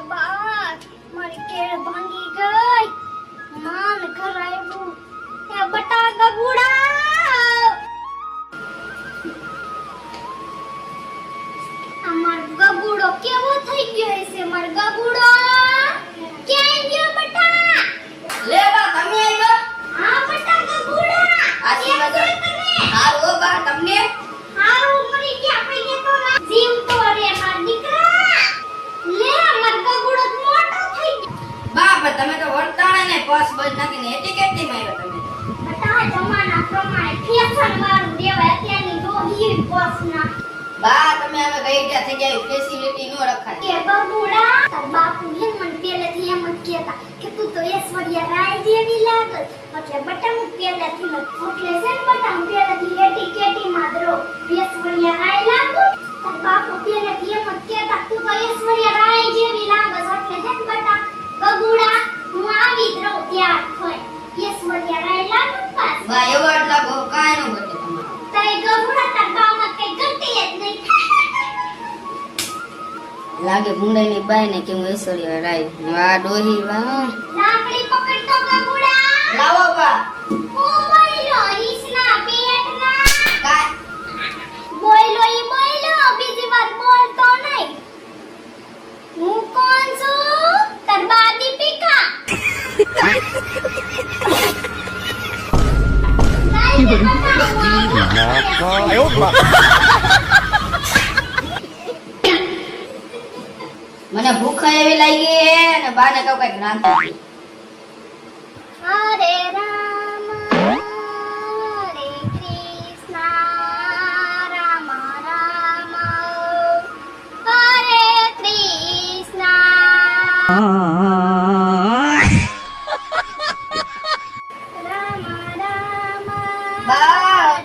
બા મારી કેળ ભાંગી ગઈ માન કરાયું એ બટા ગગુડા અમાર ગગુડો કેવો થઈ ગયો છે માર ગગુડો ક્યાં ગયો બટા લે બા તમે આવ્યા હા બટા ગગુડા આજી મજા હારો બા તમને હારું મરી ગયા પૈયે તો જીવ તો રે માર દીકરા લે માર ગગુડો મોટો થઈ ગયો બા પણ તમે તો વર્તાણા ને પાસ બજ નાખીને એટી કેટલી માર્યો તમે બટા જમાના પ્રમાણે ફેશન વાળું દેવાય અત્યારની ડોહી પોસના બા તમે હવે ગઈ ગયા થઈ જાય ફેસિલિટી નો રખાય કે બબુડા તાર બાપુ હે મને પહેલેથી એમ જ કહેતા કે તું તો ઐશ્વર્યા રાય જેવી લાગત એટલે બટા હું પહેલેથી ન એટલે છે ને બટા હું પહેલેથી એટી કેટી માં દરો ઐશ્વર્યા રાય લાગુ તાર બાપુ પહેલેથી એમ જ કહેતા તું તો ઐશ્વર્યા રાય જેવી લાગત એટલે છે ને બટા બબુડા હું આવી જ રહું ત્યાર થઈ ઐશ્વર્યા રાય લાગુ પાસ બા એવો આટલા બહુ કાઈ નો બચે તમારો તઈ ગબુડા તાર બામાં કઈ ઘટી જ નહીં લાગે મુંડાઈની બાઈ ને કે હું ઐશ્વર્યા રાય વાહ ડોહી વાહ લાકડી પકડ તો ગબુડા લાવો બા ઓ બોયલો ઈસના પેટના કાઈ બોયલો બીજી વાર બોલતો નહીં હું કોણ છું તાર બા દીપિકા મને ભૂખ એવી લાગી હે ને બાને કહું કઈક રાંધી હરે રામ હરે કૃષ્ણ રામ રામ હરે કૃષ્ણ રામ રામ બા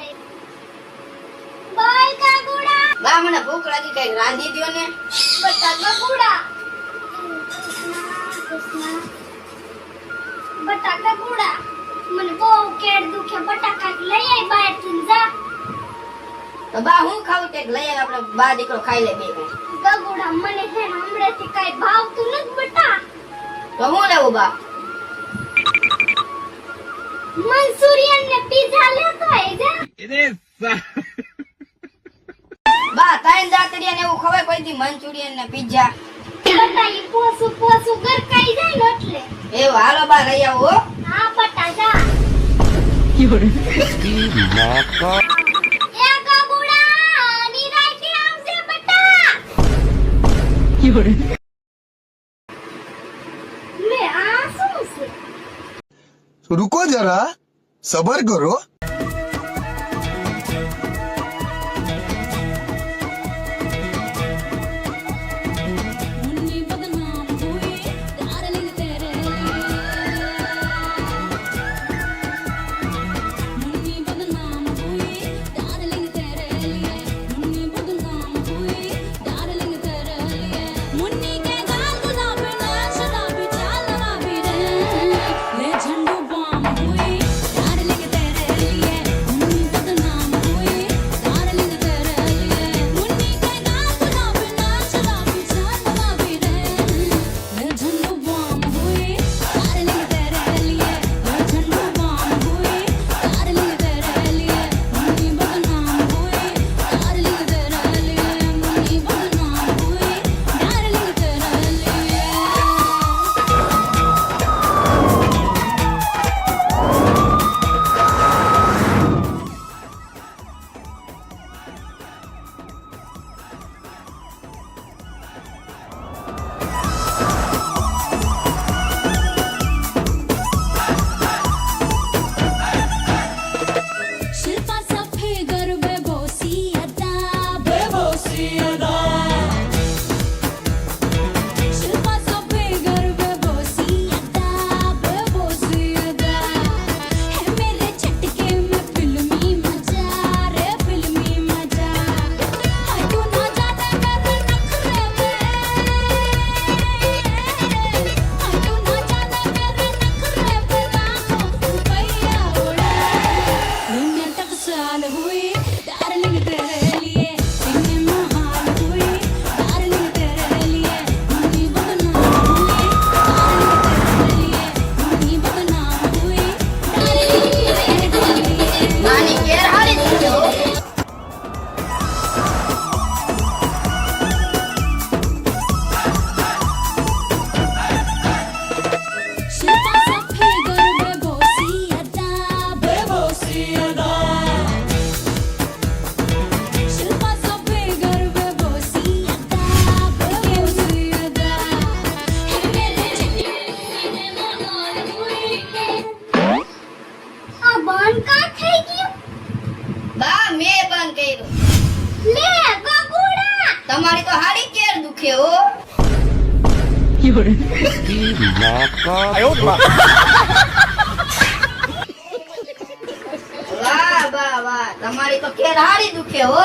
બોલ કાગુડા બા મને ભૂખ લાગી કઈક રાંધી દ્યો ને બટા કાગુડા કૃષ્ણ બટા કાગુડા મને બહુ કેડ દુખે બટા કાક લઈ આય બહાર થી જા તો બા હું ખાવું તે લઈ આવ આપણે બા દીકરો ખાઈ લે બે કાગુડા મને છે ને હમણાંથી કાઈ ભાવતું નથી બટા તો હું લેવું બા મંચુરિયન ને પિઝા લેતો આય જા બા તાઈન જાતડિયા ને એવું ખવાય કોઈ દી મંચુરિયન ને પિઝા બટા ઈ પોસું ગરકાઈ જાય ને એટલે એ હાલો બા લઈ આવો હો હા બટા જા એ કાગુડા નિરાયતે આવજે બટા લે આ શું છે रुको जरा सबर करो मुन्नी बदनाम हुई डार्लिंग तेरे मुन्नी बदनाम हुई डार्लिंग तेरे लिए मुन्नी बदनाम हुई डार्लिंग तेरे लिए मुन्नी के गाल गुलाबी ने शराबी चाल शराबी रे ले झंडू बम हुई डार्लिंग तेरे लिए વાહ વાહ વાહ તમારી તો કેર હારી દુખે હો